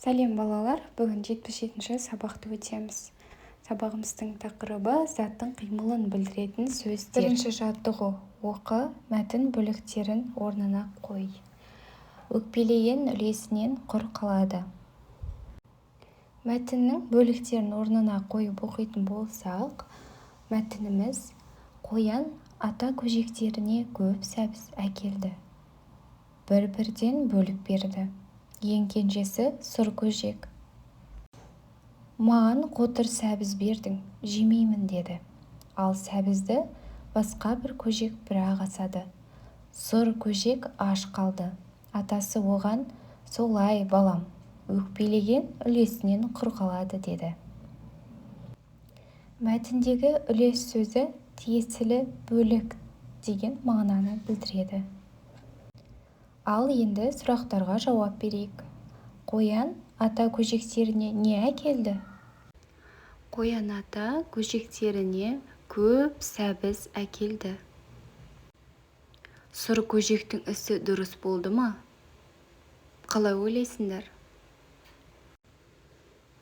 Сәлем балалар, бүгін 77-ші сабақты өтеміз. Сабағымыздың тақырыбы заттың қимылын білдіретін сөздер. Бірінші жаттығу. Оқы, мәтін бөліктерін орнына қой. Өкпелеген үлесінен құр қалады. Мәтіннің бөліктерін орнына қойып оқитын болсақ, мәтініміз қоян ата көжектеріне көп сәбіз әкелді. Бір-бірден бөліп берді. Ең кенжесі сұр көжек. Маған қотыр сәбіз бердің, жемеймін деді. Ал сәбізді басқа бір көжек бір-ақ асады. Сұр көжек аш қалды. Атасы оған, солай балам, өкпелеген үлесінен құр қалады деді. Мәтіндегі үлес сөзі тиесілі бөлік деген мағынаны білдіреді. Ал енді сұрақтарға жауап берейік. Қоян ата көжектеріне не әкелді? Қоян ата көжектеріне көп сәбіз әкелді. Сұр көжектің ісі дұрыс болды ма? Қалай ойлайсыңдар?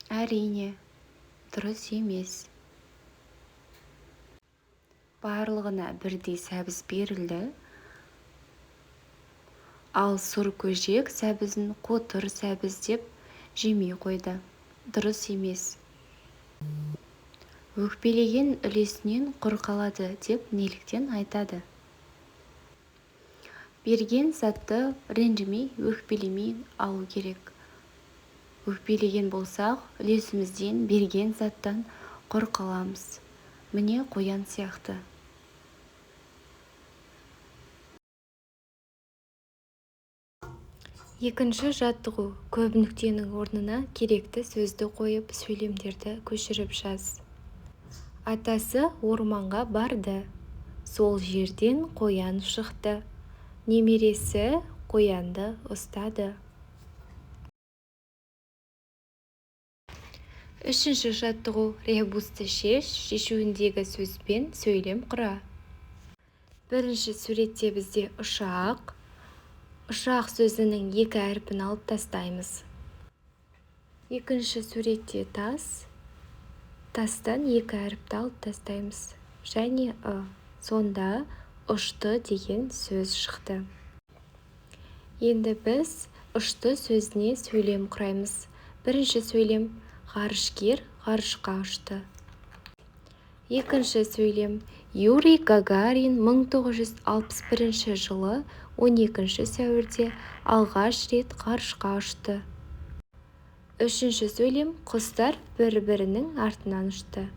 Әрине, дұрыс емес. Барлығына бірдей сәбіз берілді. Ал сұр көжек сәбізін қотыр сәбіз деп жемей қойды. Дұрыс емес. Өкпелеген үлесінен құр қалады деп неліктен айтады? Берген затты ренжімей, өкпелемей алу керек. Өкпелеген болсақ, үлесімізден берген заттан құр қаламыз. Міне қоян сияқты. Екінші жаттығу. Көп нүктенің орнына керекті сөзді қойып, сөйлемдерді көшіріп жаз. Атасы орманға барды. Сол жерден қоян шықты. Немересі қоянды ұстады. Үшінші жаттығу. Ребусты шешуіндегі сөзбен сөйлем құра. Бірінші суретте бізде ұшақ. Ұшақ сөзінің екі әрпін алып тастаймыз. Екінші суретте тас. Тастан екі әріпті алып тастаймыз. Және сонда ұшты деген сөз шықты. Енді біз ұшты сөзіне сөйлем құраймыз. Бірінші сөйлем ғарышкер ғарышқа ұшты. Екінші сөйлем Юрий Гагарин 1961 жылы 12 сәуірде алғаш рет ғарышқа ұшты. Үшінші сөйлем құстар бір-бірінің артынан ұшты.